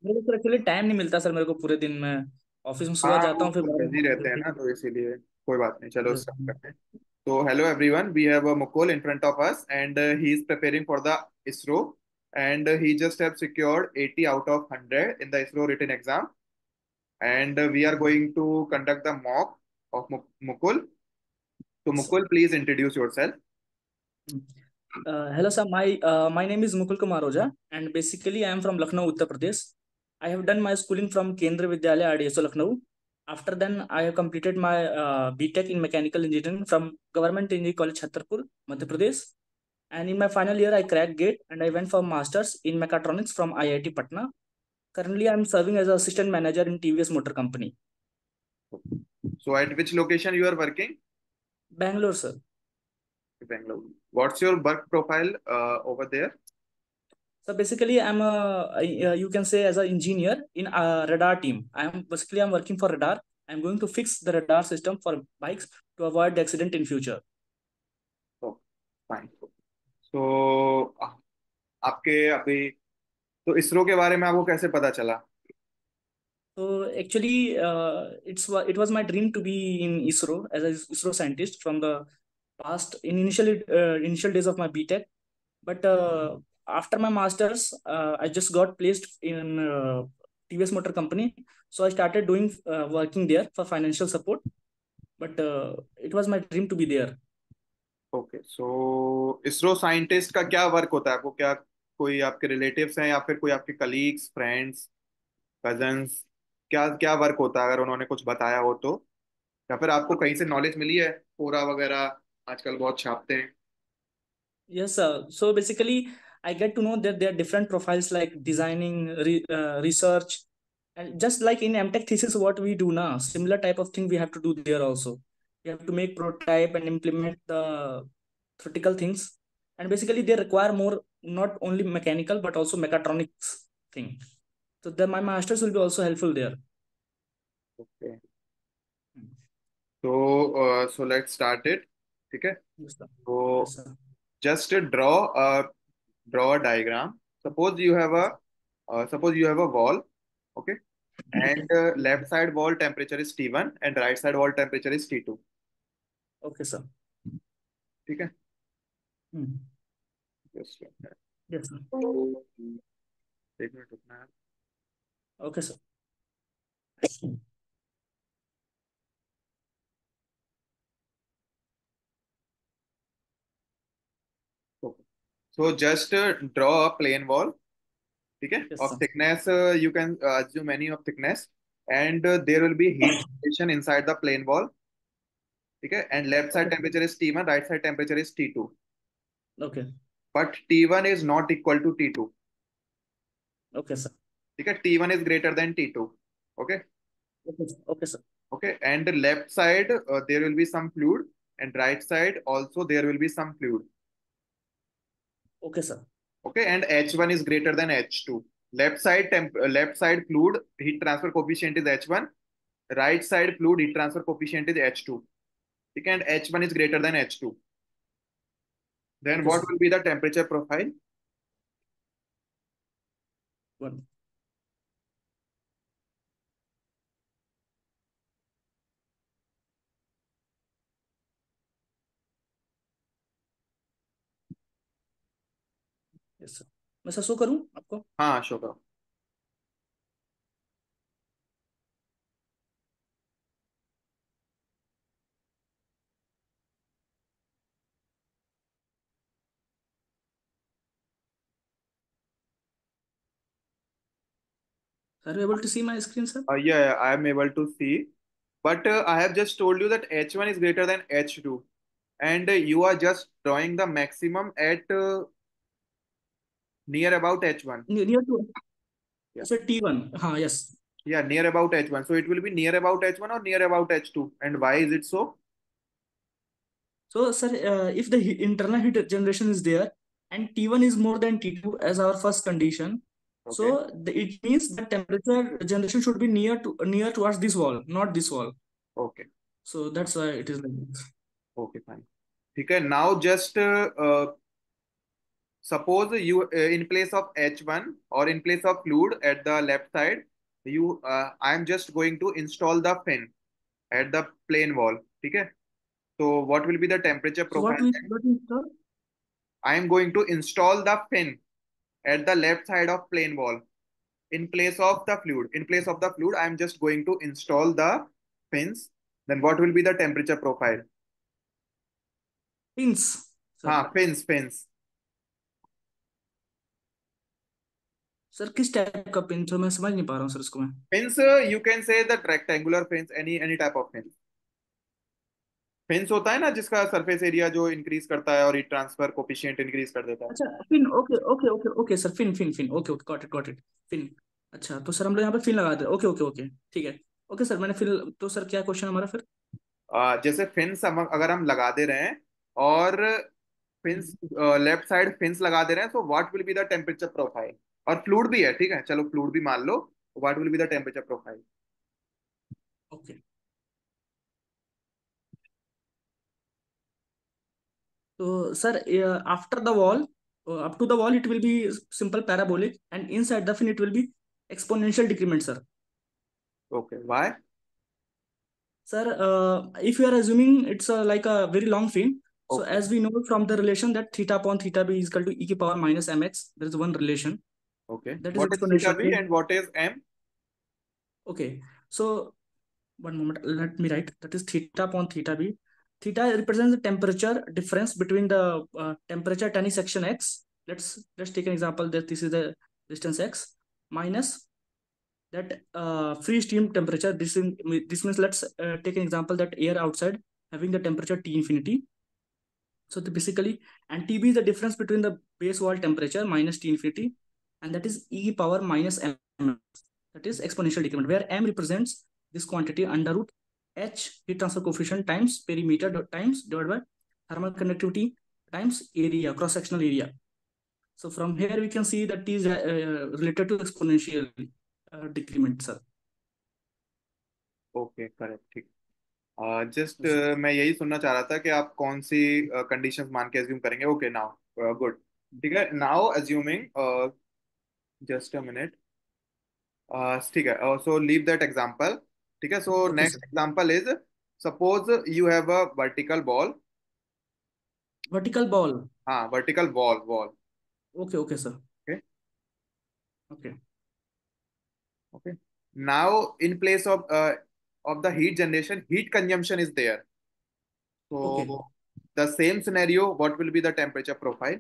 मेरे को actually time नहीं मिलता सर, मेरे को पूरे दिन में ऑफिस में सुबह हाँ, जाता वो हूँ फिर तो बाद बिजी रहते हैं में। ना, तो इसीलिए कोई बात नहीं, चलो Yes. स्टार्ट करते हैं। तो hello everyone, we have Mukul in front of us and he is preparing for the ISRO and he just have secured 80 out of 100 in the ISRO written exam, and we are going to conduct the mock of Mukul. So Yes. Mukul, please introduce yourself. Hello sir, my name is Mukul Kumar Oja, and basically I am from Lucknow, Uttar Pradesh. I have done my schooling from Kendra Vidyalaya RDSO Lucknow. After then, I have completed my BTech in Mechanical Engineering from Government Engineering College Chhatarpur, Madhya Pradesh. And in my final year, I cracked GATE and I went for masters in Mechatronics from IIT Patna. Currently, I am serving as an assistant manager in TVS Motor Company, So at which location you are working? Bangalore, sir. Bangalore. What's your work profile over there? So basically, you can say as an engineer in a radar team. I'm working for radar. I'm going to fix the radar system for bikes to avoid the accident in future. Oh, fine. So आपके अभी तो इसरो के बारे में आपको कैसे पता चला? So actually, it was my dream to be in ISRO as a ISRO scientist from the past in initial days of my BTech. But after my masters, I just got placed in TVS Motor Company. So I started doing working there for financial support. But it was my dream to be there. Okay, so ISRO scientist का क्या work होता है? आपको क्या कोई आपके relatives हैं या फिर कोई आपके कलीग्स, फ्रेंड्स, कजन्स, क्या क्या वर्क होता है, अगर उन्होंने कुछ बताया हो तो? या फिर आपको कहीं से नॉलेज मिली है, कोरा वगैरह आजकल बहुत छापते हैं? Yes, sir. So basically, I get to know that there are different profiles like designing, research, and just like in MTech thesis, what we do now, similar type of thing we have to do there also. We have to make prototype and implement the critical things. And basically, they require more, not only mechanical, but also mechatronics thing. So then my masters will be also helpful there. Okay, तो let's start it. ठीक है, Yes, sir. तो Yes, sir. Just draw a diagram. Suppose you have a suppose you have a wall, okay, and left side wall temperature is T1 and right side wall temperature is T2। Okay, sir. ठीक है, Hmm. Just like that. Yes, sir. एक minute रुकना है। Okay, sir. So just draw a plane wall, ठीक है, Yes, of sir. Thickness, you can assume any of thickness, and there will be heat generation inside the plane wall, ठीक है, and left side Okay. temperature is T1, right side temperature is T2, Okay. but T1 is not equal to T2, Okay, sir. ठीक है, T1 is greater than T2, okay, Okay, sir. Okay, sir. okay, and the left side there will be some fluid, and right side also there will be some fluid, Okay, sir. okay, and H1 is greater than H2. Left side fluid heat transfer coefficient is H1, right side fluid heat transfer coefficient is H2, ठीक है, and H1 is greater than H2. Then Okay, what sir. will be the temperature profile? One. Yes, sir. मैं sir show करूं आपको? हाँ, show करो। Are you able to see my screen, sir? Yeah, I am able to see, but I have just told you that H1 is greater than H2, and you are just drawing the maximum at near about H1. Near to. Yeah, Sir, T1. हाँ, yes. yeah, near about H1. So it will be near about H1 or near about H2. And why is it so? So, sir, if the internal heat generation is there and T1 is more than T2 as our first condition, Okay, so it means that temperature generation should be near towards this wall, not this wall. okay, So that's why it is like this. okay, fine. ठीक है, now just suppose you in place of H1 or in place of fluid at the left side, you I am just going to install the fin at the plane wall. ठीक है? So what will be the temperature So profile then? what we sir? I am going to install the fin at the left side of plane wall in place of the fluid. In place of the fluid, I am just going to install the fins. Then what will be the temperature profile? Pins, sir. हाँ, fins. Sir किस type का pin, तो मैं समझ नहीं पा रहा हूँ सर इसको मैं। Fins, you can say that rectangular fins, any type of fins. Fence होता है ना जिसका सरफेस एरिया जो इंक्रीज करता है और हीट ट्रांसफर कोफिशिएंट इंक्रीज कर देता है। अच्छा fin, okay okay okay okay sir, fin fin fin, okay okay, got it fin. अच्छा तो सर हम लोग यहाँ पे फिन लगा दे, ओके ओके ओके ठीक है। ओके सर मैंने फिल, तो सर क्या क्वेश्चन हमारा फिर? जैसे फिन्स अगर हम लगा दे रहे हैं और फिन्स लेफ्ट साइड फिन्स लगा दे रहे हैं, तो what will be the temperature profile. और फ्लूइड भी है, ठीक है, चलो फ्लूइड भी मान लो, what will be the temperature profile. Okay तो sir after the wall, up to the wall it will be simple parabolic, and inside the fin it will be exponential decrement sir. Okay, why? Sir, if you are assuming it's like a very long fin, so okay as we know from the relation that theta upon theta b is equal to e की power minus mx, there is one relation okay, that is what is theta exponential. B and what is M? Okay, so one moment, let me write that is theta upon theta b. Theta represents the temperature difference between the temperature at any section x. Let's take an example that this is the distance x minus that free steam temperature. This means let's take an example that air outside having the temperature T infinity. So basically, and TB is the difference between the base wall temperature minus T infinity, and that is e power minus m. That is exponential decrement, where m represents this quantity under root h heat transfer coefficient times perimeter times divided by thermal conductivity times area, cross sectional area. So from here we can see that T is related to exponential decrement, sir. Okay, correct, ठीक। Just Yes, sir. मैं यही सुनना चाह रहा था कि आप कौन सी कंडीशंस मान के एज्यूम करेंगे। Okay, now good. ठीक है, now assuming, just a minute. ठीक है, सो लीव दैट एग्जांपल। ठीक है, सो Okay, sir. Next example is, suppose you have a vertical ball. Vertical ball. हाँ, vertical ball wall. Okay, okay, sir. Okay Okay, okay, now in place of the heat generation, heat consumption is there. okay. So the same scenario, what will be the temperature profile?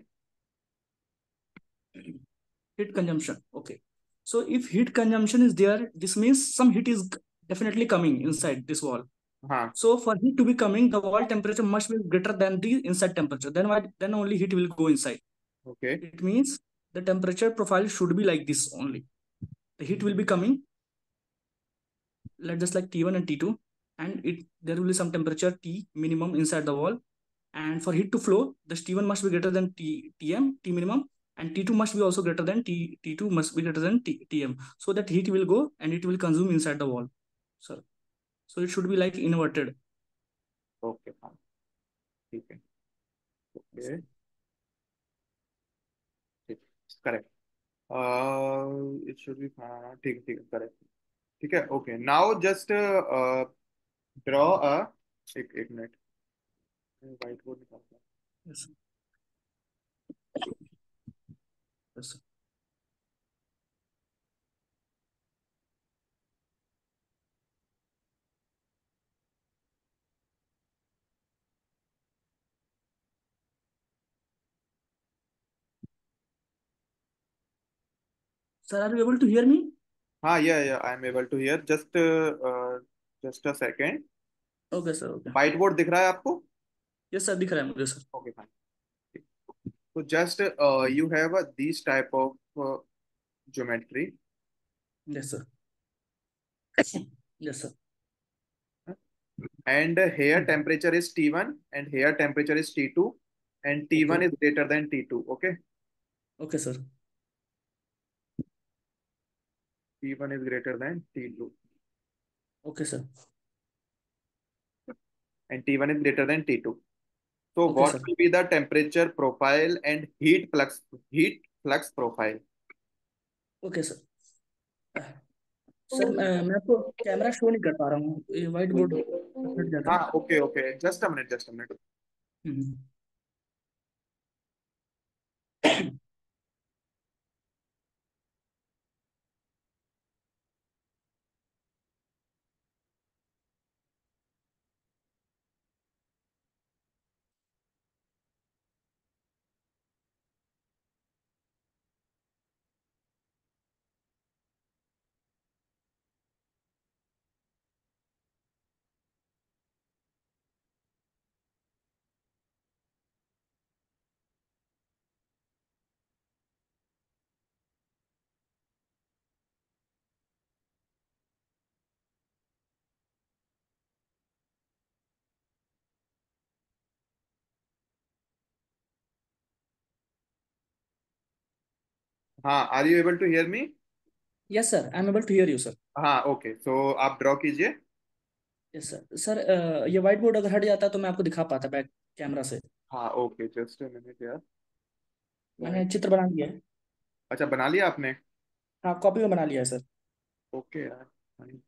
Heat consumption. Okay. So if heat consumption is there, this means some heat is definitely coming inside this wall. हाँ, So for heat to be coming, the wall temperature must be greater than the inside temperature. Then what? Then only heat will go inside. Okay It means the temperature profile should be like this only. The heat will be coming, like just like T1 and T2, and it there will be some temperature T minimum inside the wall. And for heat to flow, the T1 must be greater than Tm, T minimum, and T2 must be also greater than T2 must be greater than Tm. So that heat will go and it will consume inside the wall. So it should be like inverted. Okay, हाँ, ठीक है, okay, ठीक, correct. It should B, हाँ, ठीक ठीक है, correct. ठीक है, ओके, नाउ जस्ट ड्रॉ अ, एक एक मिनट, व्हाइट बोर्ड निकालता हूँ। Yes. Yes. Sir, are you able to hear me? हाँ, या I am able to hear, just a second. Okay, sir. Okay. Whiteboard दिख रहा है आपको? Yes, sir. दिख रहा है मुझे sir. Okay, fine. So just you have these type of geometry, Yes, sir. Yes, sir. and here temperature is T1 and here temperature is T2, and T1 Okay. is greater than T2. Okay, Okay, sir. T1 is greater than T2 Okay, sir. and T1 is greater than T2. So okay what sir. will be the temperature profile and heat flux profile? Okay sir. Sir मैं आपको camera show नहीं कर पा रहा हूँ, ये white board हट जाता है। हाँ, okay okay, just a minute. Hmm. हाँ, are you able to hear me? Yes sir, I am able to hear you sir. हाँ, ओके, सो आप ड्रॉ कीजिए। Yes sir. सर ये व्हाइट बोर्ड अगर हट जाता तो मैं आपको दिखा पाता बैक कैमरा से। हाँ, ओके, जस्ट अ मिनट यार। मैंने चित्र बना लिया है। अच्छा, बना लिया आपने? हाँ, कॉपी में बना लिया है सर। ओके यार। हम्म।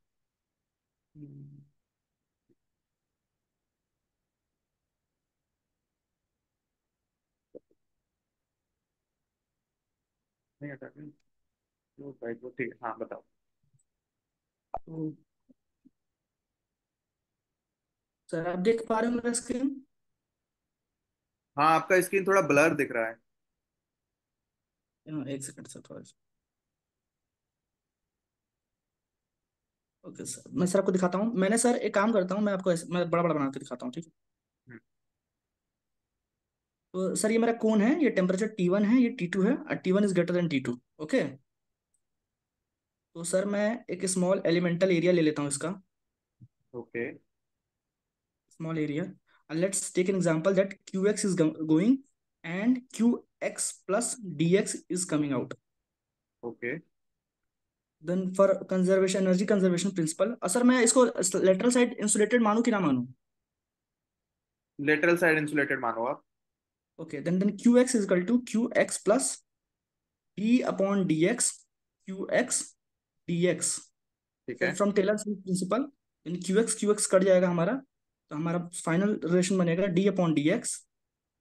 नहीं हटा के, वो भाई वो ठीक है, हाँ बताओ। तो सर आप देख पा रहे हो मेरा स्क्रीन? हाँ, आपका स्क्रीन थोड़ा ब्लर दिख रहा है। एक सेकंड सर, थोड़ा सा। ओके सर, मैं सर आपको दिखाता हूँ। मैंने सर एक काम करता हूँ, मैं आपको मैं बड़ा बड़ा बना के दिखाता हूँ, ठीक है? हम्म, तो सर ये मेरा कोन है, ये टेम्परेचर T1 है, ये T2 है, और T1 is greater than T2। Okay. तो सर मैं एक स्मॉल एलिमेंटल एरिया ले लेता हूँ इसका। Okay small area. Let's take an example that QX is going and QX plus DX is coming out. Okay. Then for conservation, energy conservation principle, sir मैं इसको lateral side insulated मानूं कि ना मानूं? लेटरल साइड इंसुलेटेड मानो आप। Okay, then QX is equal to QX plus D/DX QX DX। ठीक फिर है। From Taylor's principle, in QX कट जाएगा हमारा, तो हमारा फाइनल रिलेशन बनेगा D/DX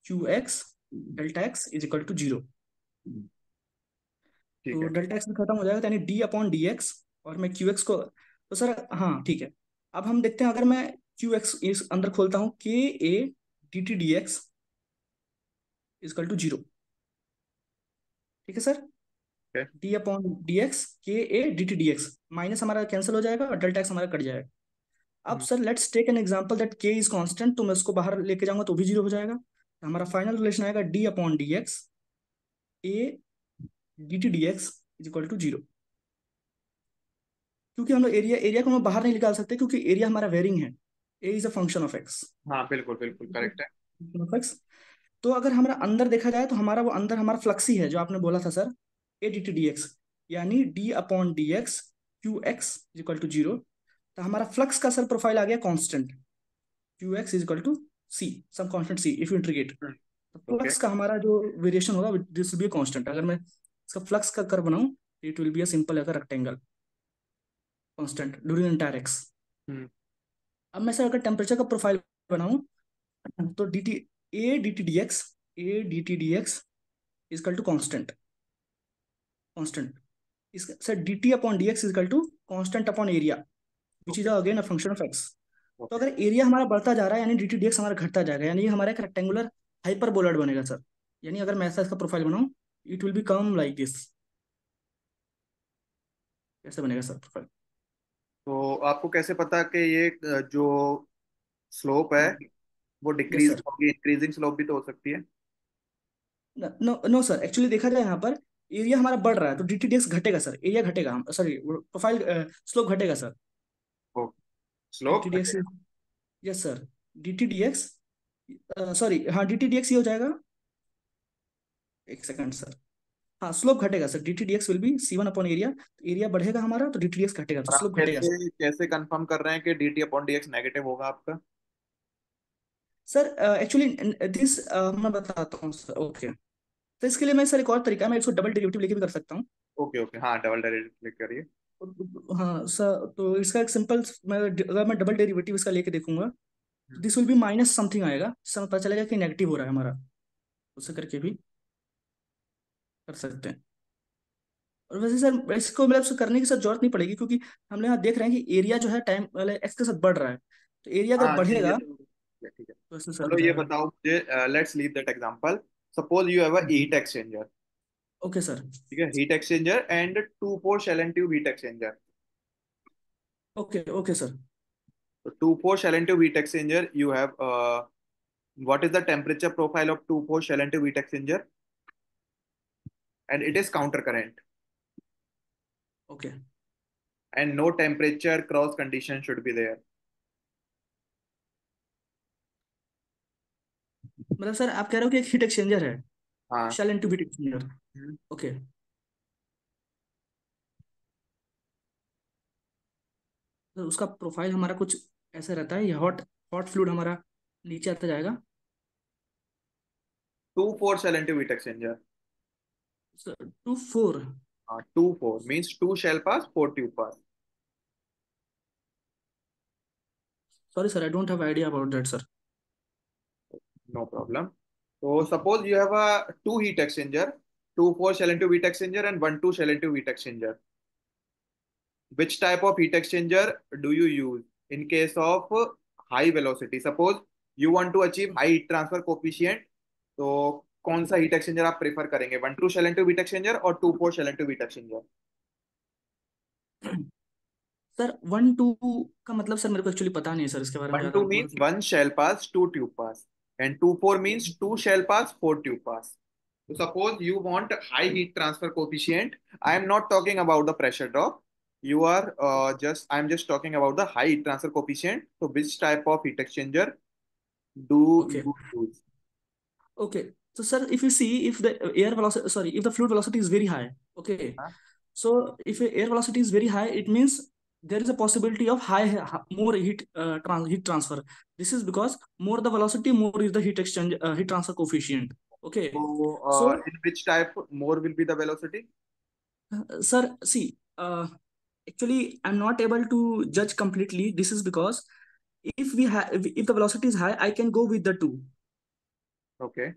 QX delta X is equal to 0। ठीक तो है। डेल्टा एक्स भी खत्म हो जाएगा, तो यानी D/DX, और मैं QX को, तो सर हाँ ठीक है। अब हम देखते हैं, अगर मैं QX इस अंदर खोलता हूँ, KA/DT/DX इज इक्वल टू 0। ठीक है सर। ठीक D/DX KA/DT/DX माइनस हमारा कैंसिल हो जाएगा और डेल्टा एक्स हमारा कट जाएगा। अब है। Sir let's take an example that K is constant, तो मैं उसको बाहर लेके जाऊंगा तो भी 0 हो जाएगा, तो हमारा फाइनल रिलेशन आएगा D/DX A/DT/DX is equal to 0। क्योंकि हम लोग एरिया एरिया को हम बाहर नहीं निकाल सकते, क्योंकि एरिया हमारा वेरिंग है। A is a function of X. हाँ, बिल्कुल बिल्कुल करेक्ट है। Of X. तो अगर हमारा अंदर देखा जाए तो हमारा वो अंदर हमारा फ्लक्स ही है, जो आपने बोला था सर, A/DT/DX, यानी D/DX QX is equal to 0। तो हमारा फ्लक्स का सर प्रोफाइल आ गया constant, QX is equal to C, some constant C if you integrate. तो ओके। फ्लक्स का हमारा जो वेरिएशन होगा, दिस विल बी कांस्टेंट। अगर मैं इसका फ्लक्स का कर्व बनाऊं, it will be a simple as a rectangle, constant during entire X. Hmm. अब मैं सर अगर टेम्परेचर का प्रोफाइल बनाऊं, तो A/DT/DX is equal to constant, constant. इसका sir DT/DX is equal to constant upon area, which is okay again a function of X. तो okay. अगर area हमारा बढ़ता जा रहा है, यानी DT/DX हमारा घटता जाएगा, यानी ये हमारा एक रेक्टेंगुलर हाइपरबोलॉइड बनेगा सर। यानी अगर मैं ऐसा इसका प्रोफाइल बनाऊं, it will become like this. कैसे बनेगा सर प्रोफाइल? तो आपको कैसे पता कि ये जो स्लोप है वो यस डिक्रीज सर। होगी? इंक्रीजिंग स्लोप भी तो हो सकती है। नो नो सर, एक्चुअली देखा जाए यहाँ पर एरिया हमारा बढ़ रहा है तो DT/DX घटेगा सर, एरिया घटेगा, हम सॉरी प्रोफाइल स्लोप घटेगा सर। ओ, स्लोप DT/DX, घटेगा। Yes sir. DT/DX, सॉरी हाँ DT/DX ये हो जाएगा। एक सेकंड सर। हाँ, स्लोप घटेगा sir, DT/DX will be C1 upon area. Area बढ़ेगा हमारा तो DT/DX घटेगा, तो और आप स्लोप घटेगा सर। कैसे कैसे कंफर्म कर रहे हैं कि D T upon D x negative होगा आपका? सर एक्चुअली दिस मैं बताता हूँ सर। ओके, तो इसके लिए मैं सर एक और तरीका है, मैं इसको डबल डेरिवेटिव लेके भी कर सकता हूँ। ओके ओके, हाँ डबल डायरेक्ट क्लिक करिए। हाँ सर, तो इसका एक सिंपल, मैं अगर मैं डबल डेरिवेटिव इसका लेके देखूंगा तो this will be minus something आएगा, इससे हमें पता चलेगा कि नेगेटिव हो रहा है हमारा। उससे करके भी कर सकते हैं। और वैसे सर इसको मतलब से करने की सर जरूरत नहीं पड़ेगी, क्योंकि हम लोग यहाँ देख रहे हैं कि एरिया जो है टाइम वाले एक्स के साथ बढ़ रहा है, तो एरिया अगर हाँ ठीक है, बढ़ेगा ठीक है। तो इससे सर हो चलो ये जाएगा। बताओ मुझे, let's leave that example. Suppose you have a heat exchanger. Okay sir. ठीक है, heat exchanger and two four shell and tube heat exchanger. Okay okay sir. तो two four shell and tube heat exchanger you have, what is the temperature profile of two pore shell and tube heat exchanger, and it is counter current, okay, and no temperature cross condition should be there. मतलब sir आप कह रहे हो कि एक heat exchanger है, हाँ। Shell and tube heat exchanger. Hmm. Okay, तो उसका प्रोफाइल हमारा कुछ ऐसे रहता है, ये हॉट हॉट फ्लूइड हमारा नीचे आता जाएगा। Two four shell and tube heat exchanger. 2 4। हाँ, two four means two shell pass, four tube pass. Sorry sir, I don't have idea about that sir. No problem. तो suppose you have a two heat exchanger, two four shell and tube heat exchanger and one two shell and tube heat exchanger. Which type of heat exchanger do you use in case of high velocity? Suppose you want to achieve high heat transfer coefficient, तो कौन सा heat exchanger आप prefer करेंगे, one two shell and tube heat exchanger और two four shell and tube heat exchanger? Sir 1 2 का मतलब sir मेरे को एक्चुअली पता नहीं है सर, इसके बारे में वन ज्यादा टू आप मीन्स मतलब। One shell pass two tube pass, and two four means two shell pass four tube pass. So suppose you want high heat transfer coefficient. I am not talking about the pressure drop. You are I'm just talking about the high heat transfer coefficient. So which type of heat exchanger do okay you use? Okay, तो sir if you see, if the air velocity, sorry, if the fluid velocity is very high, okay, हाँ? so if air velocity is very high, it means there is a possibility of more heat transfer. This is because more the velocity, more is the heat exchange, heat transfer coefficient. Okay, So so in which type more will be the velocity? sir, see, actually I'm not able to judge completely. This is because if the velocity is high, I can go with the two. Okay.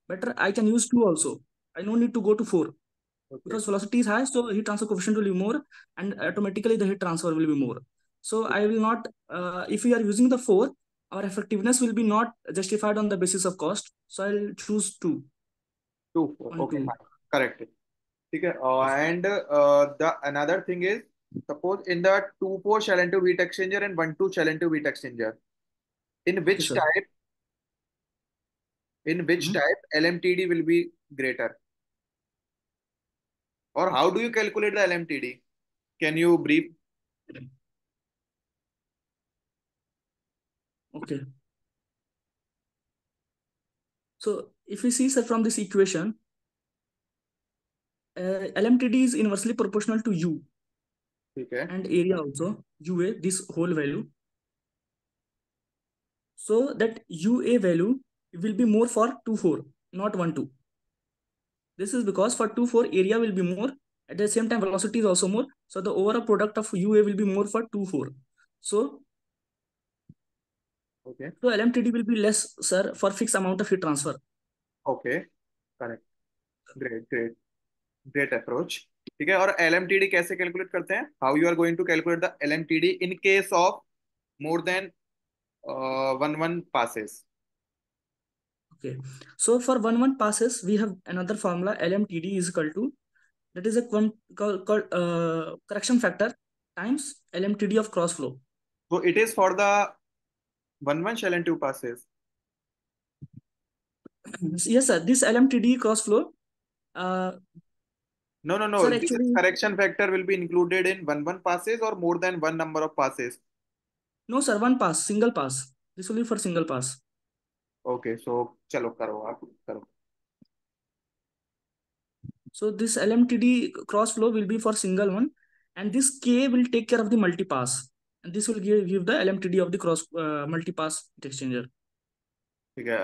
Better I can use two also. I no need to go to four, Okay. because velocity is high, so heat transfer coefficient will be more, and automatically the heat transfer will be more. So I will not, if we are using the 4, our effectiveness will be not justified on the basis of cost, so I'll choose 2 Two four. on Okay, 2. fine. Correct. ठीक है, Yes. and the another thing is, suppose in the two four shell and tube heat exchanger and one two shell and tube heat exchanger, in Okay which sir. type in which Mhm. type LMTD will be greater, or how do you calculate the LMTD? Can you brief? Okay, so if we see sir from this equation, LMTD is inversely proportional to U ठीक है. and area also, UA, this whole value, so that UA value will be more for 2 4, not 1 2. This is because for 2 4 area will be more, at the same time velocity is also more. So the overall product of UA will be more for 2 4. So, Okay. so LMTD will be less, sir, for fixed amount of heat transfer. Okay. Correct. Great, great, great approach. ठीक है, और LMTD कैसे calculate करते हैं? How you are going to calculate the LMTD in case of more than one one passes? Okay. So for 1 1 passes, we have another formula, LMTD is equal to, that is a correction factor times LMTD of cross flow. So it is for the one one shell and two passes. Yes, sir. This LMTD cross flow, uh, No, no, no. sir, This actually, correction factor will be included in one passes or more than one number of passes. no, sir, one pass, single pass. This will be for single pass. Okay, so चलो करो आप करो. So this LMTD cross flow will be for single one, and this K will take care of the multi pass. and this will give the LMTD of the cross multi-pass heat exchanger. ठीक है,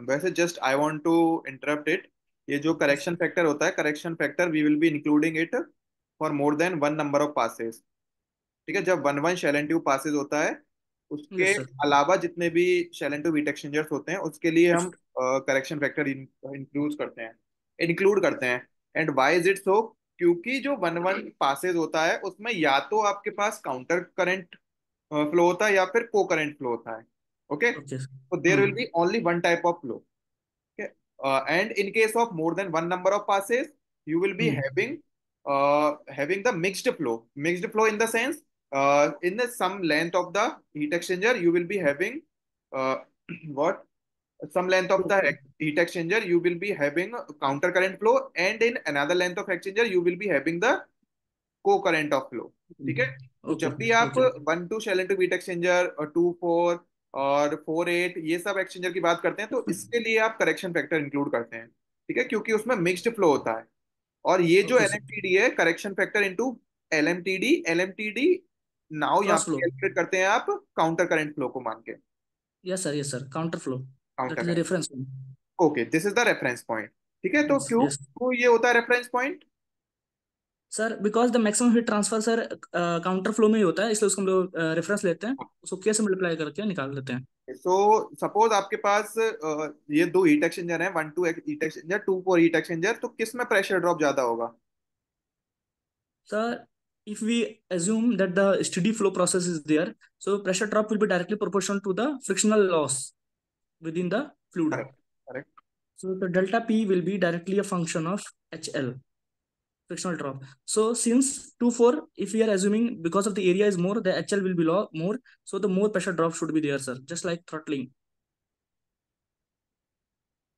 वैसे just I want to interrupt it. ये जो Yes, correction factor होता है, correction factor we will be including it for more than one number of passes. ठीक है, जब one one shell and tube passes होता है, उसके yes sir. अलावा जितने भी shell and tube heat exchangers होते हैं उसके लिए हम करेक्शन फैक्टर इंक्लूड करते हैं, इंक्लूड करते हैं। And why is it so? क्योंकि जो वन वन पासेस होता है उसमें या तो आपके पास काउंटर करंट फ्लो होता है या फिर को करंट फ्लो होता है। Okay, Okay sir. तो there will be only one type of flow. Okay. And in case of more than one number of passes, you will be Hmm. having the mixed flow. Mixed flow in the sense, in the some length of the heat exchanger, you will be having uh, what? Some length of the heat exchanger, you will be having counter current flow, and in another length of exchanger, you will be having the को current of flow. ठीक है, तो Okay. जब भी आप Okay. One two shell into heat exchanger और two four और four eight ये सब एक्सचेंजर की बात करते हैं तो इसके लिए आप करेक्शन फैक्टर इंक्लूड करते हैं। ठीक है, क्योंकि उसमें मिक्स्ड फ्लो होता है। और ये जो Okay sir. एलएमटीडी है, correction factor into LMTD, LMTD now यहाँ Cross पे flow. कैलकुलेट करते हैं आप काउंटर करंट फ्लो को मान के। Yes sir. Yes sir. Counter flow. That counter is a current, reference one. Okay, this is the reference point. ठीक है, तो Yes. क्यों Yes. क्यों ये होता है reference point? Sir because the maximum heat transfer sir counter flow में ही होता है, इसलिए उसको हम लोग रेफरेंस लेते हैं, उसको के से मल्टीप्लाई करके निकाल लेते हैं। सो सपोज आपके पास ये दो हीट एक्सचेंजर हैं, one two heat exchanger, two four heat exchanger, तो किस में प्रेशर ड्रॉप ज्यादा होगा? Sir if we assume that the steady flow process is there, so pressure drop will be directly proportional to the frictional loss within the fluid. Correct, correct. So the delta P will be directly a function of HL, frictional drop. So since 2 4, if we are assuming because of the area is more, the HL will be more, so the more pressure drop should be there, sir, just like throttling.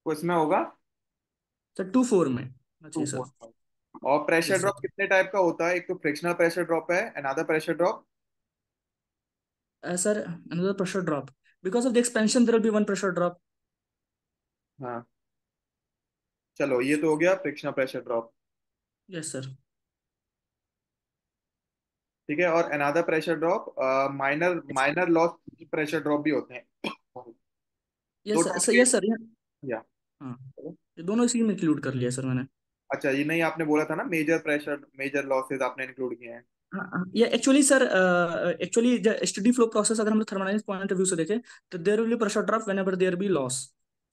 तो इसमें होगा sir 2 4 में to अच्छी sir. Four. और pressure yes sir. Drop कितने type का होता है? एक तो फ्रिक्शनल प्रेशर ड्रॉप है, another pressure drop. Sir, another pressure drop. Because of the expansion, there will be one pressure drop. हाँ, चलो ये तो हो गया frictional pressure drop. Yes, sir. ठीक है, और another pressure drop minor minor loss pressure drop भी होते हैं। दो Yes, sir. टाइप So, के। yes, sir. Yeah. या हाँ, ये दोनों इसी में इंक्लूड कर लिया सर मैंने। अच्छा, ये नहीं आपने बोला था ना मेजर प्रेशर मेजर लॉसेस आपने इंक्लूड किए हैं। हाँ हाँ, ये actually sir, actually steady flow process अगर हम लोग थर्मोडायनेमिक्स पॉइंट ऑफ व्यू से देखें, तो there will be pressure drop whenever there be loss,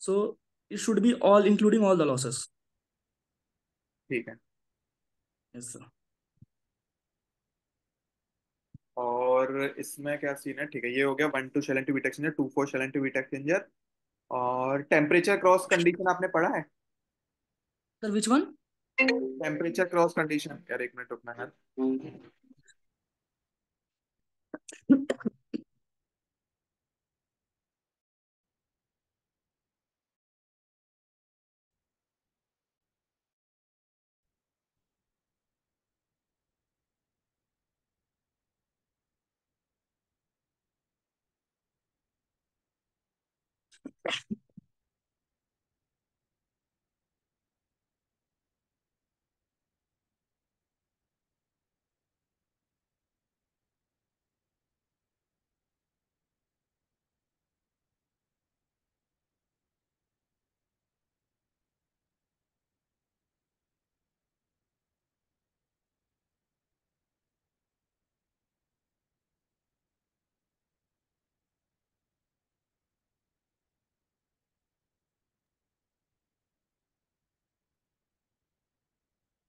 so it should be all including all the losses. ठीक है, यस सर। और इसमें क्या सीन है? ठीक है, ये हो गया one two shell and heat exchanger, two four shell and heat exchanger. और टेम्परेचर क्रॉस कंडीशन आपने पढ़ा है? Sir which one? Temperature cross condition, यार एक मिनट रुकना यार।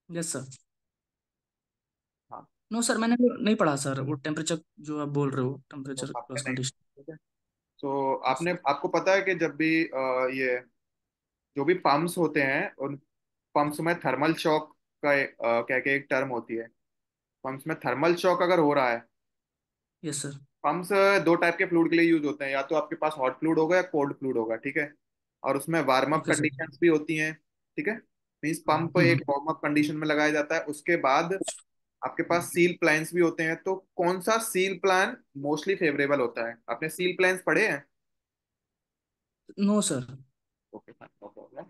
Yes sir. हाँ, नो सर, मैंने वो नहीं पढ़ा सर, वो टेम्परेचर जो आप बोल रहे हो, तो टेम्परेचर आपने क्रॉस नहीं, कंडीशन। ठीक है। तो आपने आपको पता है कि जब भी ये जो भी पंप्स होते हैं उन पंप्स में थर्मल शॉक का कह के एक टर्म होती है। पंप्स में थर्मल शॉक अगर हो रहा है, यस सर। पंप्स दो टाइप के फ्लूइड के लिए यूज होते हैं, या तो आपके पास हॉट फ्लूइड होगा या कोल्ड फ्लूइड होगा। ठीक है, और उसमें warm up okay sir. Conditions भी होती हैं। ठीक है, मीन्स पंप एक वार्म अप कंडीशन में लगाया जाता है, उसके बाद आपके पास सील प्लान्स भी होते हैं। तो कौन सा सील प्लान मोस्टली फेवरेबल होता है? आपने सील प्लान्स पढ़े हैं? No sir. Okay, no problem.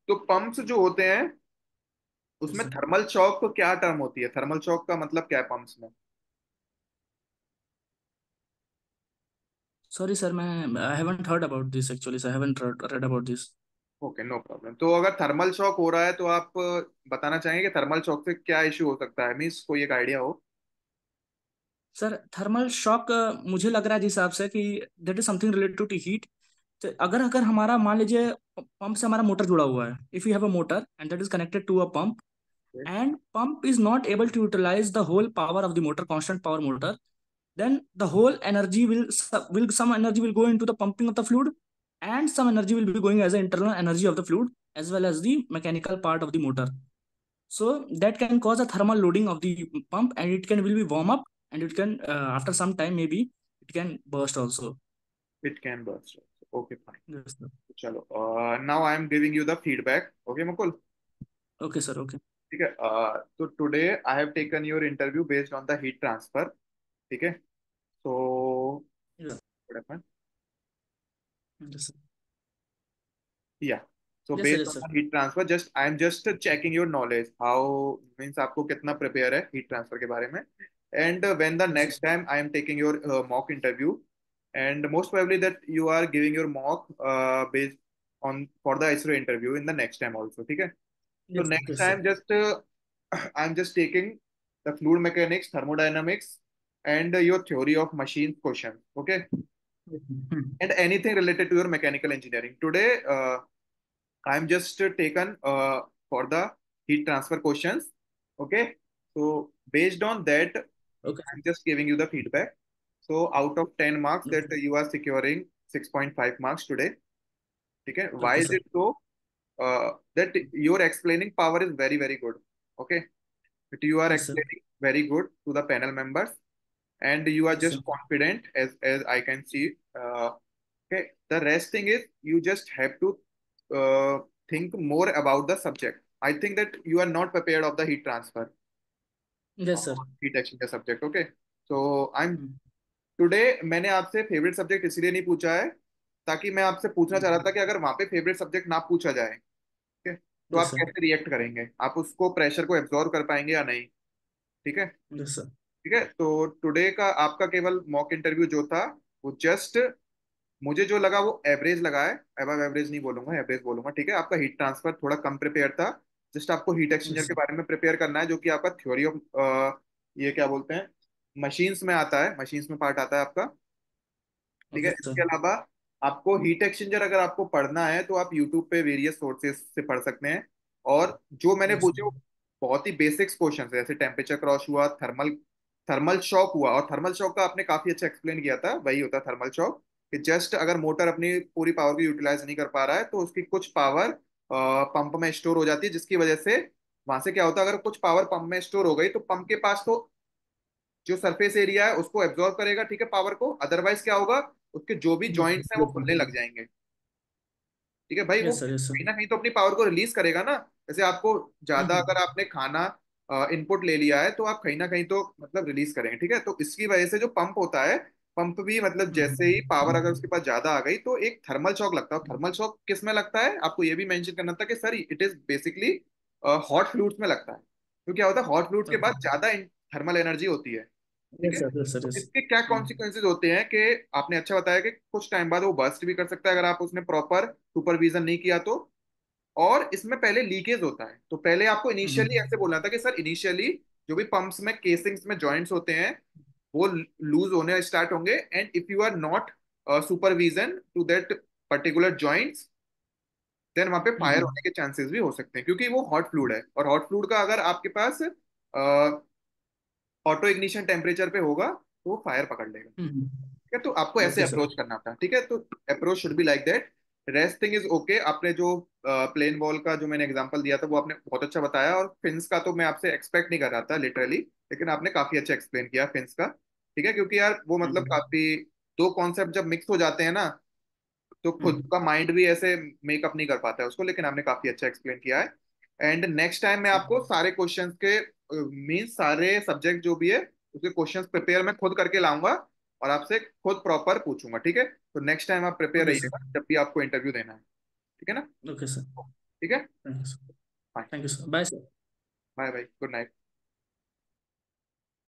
तो पंप्स जो होते हैं यस उसमें सर। थर्मल शॉक को क्या टर्म होती है? थर्मल शॉक का मतलब क्या है पंप्स में? सॉरी सर, मैं I haven't heard about this actually sir, I haven't read about this. Okay, no problem. तो अगर थर्मल शॉक हो रहा है तो आप बताना चाहेंगे कि थर्मल शॉक से क्या इश्यू हो सकता है, मीन्स कोई एक आइडिया हो। सर थर्मल शॉक, मुझे लग रहा है जिस हिसाब से कि that is something related to heat. तो अगर अगर हमारा मान लीजिए पंप से हमारा मोटर जुड़ा हुआ है, if you have a motor and that is connected to a pump, and pump is not able to utilize the whole power of the motor, constant power motor, then the whole energy will some energy will go into the pumping of the fluid, and some energy will be going as an internal energy of the fluid as well as the mechanical part of the motor. So that can cause a thermal loading of the pump, and it can will be warm up, and it can after some time maybe it can burst also. It can burst. Okay fine. Yes, sir. चलो, now I am giving you the feedback. Okay Mukul, Okay sir, okay. ठीक है। तो today I have taken your interview based on the heat transfer. ठीक है। सो Yeah. Yes sir. या, सो Yes sir, based yes on sir. The heat transfer, just I am just checking your knowledge how, means आपको कितना prepare है heat transfer के बारे में। And when the Yes sir. Next time I am taking your mock interview, and most probably that you are giving your mock based on for the ISRO interview in the next time also, ठीक है। So Yes, next yes sir. time just I'm just taking the fluid mechanics, thermodynamics, and your theory of machines question, okay, Hmm. and anything related to your mechanical engineering. Today I'm just taken for the heat transfer questions, okay. So based on that, Okay. I'm just giving you the feedback. So out of 10 marks that Okay. you are securing 6.5 marks today. Okay. Why Okay is sir. it so? That your explaining power is very, very good. Okay. That you are Yes sir. explaining very good to the panel members, and you are Yes just sir. confident as I can see. Okay. The rest thing is you just have to think more about the subject. I think that you are not prepared of the heat transfer Yes or sir. heat exchanger subject. Okay. So I'm Hmm. Today, मैंने आपसे favourite subject इसलिए नहीं पूछा है ताकि मैं आपसे पूछना चाह रहा था कि अगर वहां पे फेवरेट सब्जेक्ट ना पूछा जाए, ठीक है, तो Yes आप sir. कैसे रिएक्ट करेंगे, आप उसको प्रेशर को एब्जॉर्व कर पाएंगे या नहीं। ठीक है। Yes sir. ठीक है। तो टुडे का आपका केवल मॉक इंटरव्यू जो था वो जस्ट, मुझे जो लगा वो एवरेज लगा है, अब एवरेज नहीं बोलूंगा, एवरेज बोलूंगा। ठीक है। आपका हीट ट्रांसफर थोड़ा कम प्रिपेयर था। जस्ट आपको हीट एक्सचेंजर Yes के sir. बारे में प्रिपेयर करना है जो कि आपका थ्योरी ऑफ, ये क्या बोलते हैं, मशीन्स में आता है, मशीन्स में पार्ट आता है आपका। ठीक है। Okay sir. इसके अलावा आपको हीट एक्सचेंजर अगर आपको पढ़ना है तो आप यूट्यूब पे वेरियस सोर्सेज से पढ़ सकते हैं। और जो मैंने Yes पूछे sir. वो बहुत ही बेसिक्स क्वेश्चन है, जैसे टेम्परेचर क्रॉस हुआ, थर्मल थर्मल शॉक हुआ। और थर्मल शॉक का आपने काफी अच्छा एक्सप्लेन किया था, वही होता है थर्मल शॉक, कि जस्ट अगर मोटर अपनी पूरी पावर को यूटिलाइज नहीं कर पा रहा है तो उसकी कुछ पावर पंप में स्टोर हो जाती है, जिसकी वजह से वहां से क्या होता है, अगर कुछ पावर पंप में स्टोर हो गई तो पंप के पास तो जो सरफेस एरिया है उसको एब्जॉर्ब करेगा, ठीक है, पावर को। अदरवाइज क्या होगा, उसके जो भी Yes sir. जॉइंट्स हैं वो Yes खुलने sir. लग जाएंगे। ठीक है भाई, वो Yes sir. Yes sir. कहीं ना कहीं तो अपनी पावर को रिलीज करेगा ना। जैसे आपको ज्यादा Hmm. अगर आपने खाना इनपुट ले लिया है तो आप कहीं ना कहीं तो मतलब रिलीज करेंगे। ठीक है। तो इसकी वजह से जो पंप होता है, पंप भी मतलब जैसे ही पावर अगर उसके पास ज्यादा आ गई तो एक थर्मल शॉक लगता है। थर्मल शॉक किस में लगता है, आपको ये भी मेंशन करना था कि sir it is basically hot fluids में लगता है। तो क्या होता है, हॉट फ्लूइड्स के Okay. बाद ज्यादा थर्मल एनर्जी होती है। ठीक Yes है। sir. Yes sir. तो Yes. इसके क्या Hmm. कॉन्सिक्वेंसेज होते हैं कि आपने अच्छा बताया कि कुछ टाइम बाद वो बर्स्ट भी कर सकता है अगर आप उसने प्रॉपर सुपरविजन नहीं किया तो। और इसमें पहले लीकेज होता है, तो पहले आपको इनिशियली Hmm. ऐसे बोलना था कि सर इनिशियली जो भी पंप्स में केसिंग्स में जॉइंट्स होते हैं वो लूज होने स्टार्ट होंगे, and if you are not supervision to that particular joints, then वहां पे फायर Hmm. होने के चांसेस भी हो सकते हैं, क्योंकि वो हॉट फ्लूइड है। और हॉट फ्लूइड का अगर आपके पास ऑटो इग्निशन टेम्परेचर पे होगा तो वो फायर पकड़ लेगा। Hmm. ठीक है। तो आपको ऐसे Okay sir. अप्रोच करना था। ठीक है। तो approach should be like that. Rest thing is okay. आपने जो प्लेन बॉल का जो मैंने एग्जांपल दिया था वो आपने बहुत अच्छा बताया, और फिन्स का तो मैं आपसे एक्सपेक्ट नहीं कर रहा था लिटरली, लेकिन आपने काफी अच्छा एक्सप्लेन किया फिन्स का। ठीक है। क्योंकि यार वो मतलब Hmm. काफी, दो कॉन्सेप्ट जब मिक्स हो जाते हैं ना तो खुद Hmm. का माइंड भी ऐसे मेकअप नहीं कर पाता है उसको, लेकिन आपने काफी अच्छा एक्सप्लेन किया है। एंड नेक्स्ट टाइम मैं आपको सारे क्वेश्चंस के, मींस सारे सब्जेक्ट जो भी है उसके क्वेश्चंस प्रिपेयर मैं खुद करके लाऊंगा और आपसे खुद प्रॉपर पूछूंगा। ठीक है। तो नेक्स्ट टाइम आप प्रिपेयर Okay sir. रहिएगा जब भी आपको इंटरव्यू देना है। ठीक है ना। Okay sir. ठीक है। Thank you sir. Bye. Thank you sir. Bye sir. Bye bye, good night.